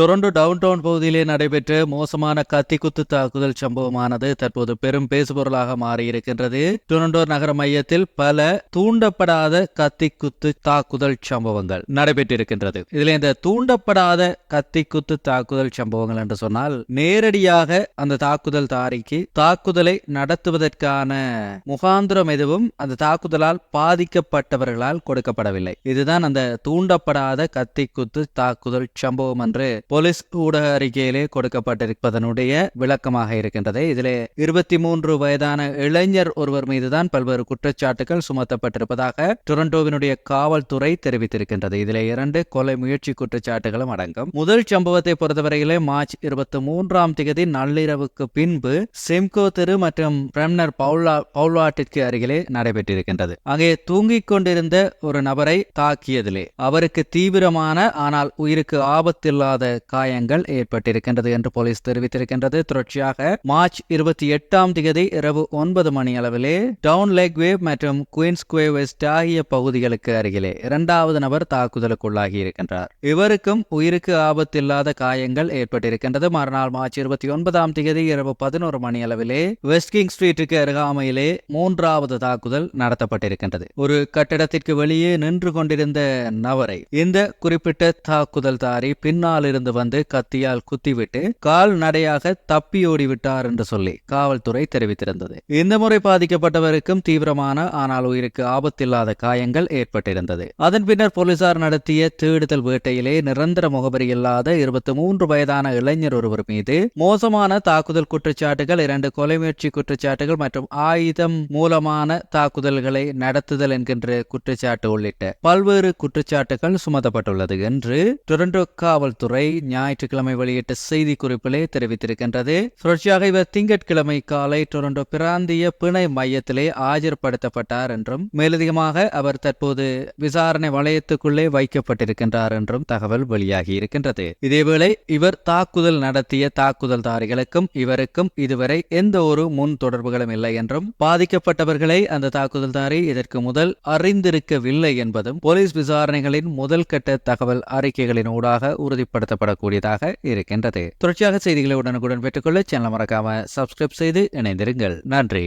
Toronto down down பகுதியிலே நடைபெற்ற மோசமான கத்திக்குத்து தாக்குதல் சம்பவமானது தற்போது பெரும் பேசுபொருளாக மாறியிருக்கின்றது. டொரண்டோ நகர மையத்தில் பல தூண்டப்படாத கத்திக்குத்து தாக்குதல் சம்பவங்கள் நடைபெற்றிருக்கின்றது. இதில் இந்த தூண்டப்படாத கத்திக்குத்து தாக்குதல் சம்பவங்கள் என்று சொன்னால் நேரடியாக அந்த தாக்குதல் தாரிக்கு தாக்குதலை நடத்துவதற்கான முகாந்திரம் எதுவும் அந்த தாக்குதலால் பாதிக்கப்பட்டவர்களால் கொடுக்கப்படவில்லை. இதுதான் அந்த தூண்டப்படாத கத்திக்குத்து தாக்குதல் சம்பவம் என்று போலீஸ் ஊடக அறிக்கையிலே கொடுக்கப்பட்டிருப்பதனுடைய விளக்கமாக இருக்கின்றது. இதிலே 23 வயதான இளைஞர் ஒருவர் மீதுதான் பல்வேறு குற்றச்சாட்டுகள் சுமத்தப்பட்டிருப்பதாக டொரண்டோவினுடைய காவல்துறை தெரிவித்திருக்கின்றது. இதிலே 2 கொலை முயற்சி குற்றச்சாட்டுகளும் அடங்கும். முதல் சம்பவத்தை பொறுத்தவரையிலே மார்ச் 23ஆம் தேதி நள்ளிரவுக்கு பின்பு சிம்கோ தெரு மற்றும் பிரம்னர் பவுலாட்டிற்கு அருகிலே நடைபெற்றிருக்கின்றது. அங்கே தூங்கிக் கொண்டிருந்த ஒரு நபரை தாக்கியதிலே அவருக்கு தீவிரமான ஆனால் உயிருக்கு ஆபத்தில்லாத காயங்கள் ஏற்பட்டிருக்கின்றது என்று போலீஸ் தெரிவித்திருக்கின்றது. தொடர்ச்சியாக மார்ச் 28ஆம் தேதி இரவு 9 மணி அளவிலே டவுன் லேக் வேவ் மற்றும் குயின்ஸ் குவே வெஸ்ட் ஆகிய பகுதிகளுக்கு அருகிலே இரண்டாவது நபர் தாக்குதலுக்குள்ளாகி இருக்கின்றார். இவருக்கும் உயிருக்கு ஆபத்தில்லாத காயங்கள் ஏற்பட்டிருக்கின்றது. மறுநாள் மார்ச் 29ஆம் தேதி இரவு 11 மணி அளவிலே வெஸ்ட் கிங் ஸ்ட்ரீட்டுக்கு அருகாமையிலே மூன்றாவது தாக்குதல் நடத்தப்பட்டிருக்கின்றது. ஒரு கட்டிடத்திற்கு வெளியே நின்று கொண்டிருந்த நபரை இந்த குறிப்பிட்ட தாக்குதல் தாரி பின்னால் இருந்து வந்து கத்தியால் குத்திவிட்டு கால்நடையாக தப்பி ஓடிவிட்டார் என்று சொல்லி காவல்துறை தெரிவித்திருந்தது. இந்த முறை பாதிக்கப்பட்டவருக்கும் தீவிரமான ஆனால் உயிருக்கு ஆபத்தில்லாத காயங்கள் ஏற்பட்டிருந்தது. அதன் பின்னர் போலீசார் நடத்திய தேடுதல் வேட்டையிலே நிரந்தர முகவரி இல்லாத 23 வயதான இளைஞர் ஒருவர் மீது மோசமான தாக்குதல் குற்றச்சாட்டுகள், 2 கொலை முயற்சி குற்றச்சாட்டுகள் மற்றும் ஆயுதம் மூலமான தாக்குதல்களை நடத்துதல் என்கின்ற குற்றச்சாட்டு உள்ளிட்ட பல்வேறு குற்றச்சாட்டுகள் சுமத்தப்பட்டுள்ளது என்று டொரண்டோ காவல்துறை ஞாயிற்றுக்கிழமை வெளியிட்ட செய்தி குறிப்பிலே தெரிவித்திருக்கின்றது. தொடர்ச்சியாக இவர் திங்கட்கிழமை காலை டொரண்டோ பிராந்திய பிணை மையத்திலே ஆஜர்படுத்தப்பட்டார் என்றும் மேலதிகமாக அவர் தற்போது விசாரணை வளையத்துக்குள்ளே வைக்கப்பட்டிருக்கின்றார் என்றும் தகவல் வெளியாகி இருக்கின்றது. இதேவேளை இவர் தாக்குதல் நடத்திய தாக்குதல்தாரிகளுக்கும் இவருக்கும் இதுவரை எந்த ஒரு முன் தொடர்புகளும் இல்லை என்றும் பாதிக்கப்பட்டவர்களை அந்த தாக்குதல்தாரி இதற்கு முதல் அறிந்திருக்கவில்லை என்பதும் போலீஸ் விசாரணைகளின் முதல் கட்ட தகவல் அறிக்கைகளின் ஊடாக உறுதிப்படுத்தப்படக்கூடியதாக இருக்கின்றது. தொடர்ச்சியாக செய்திகளை உடனுக்குடன் பெற்றுக்கொள்ள சேனல் மறக்காம சப்ஸ்கிரைப் செய்து இணைந்திருங்கள். நன்றி.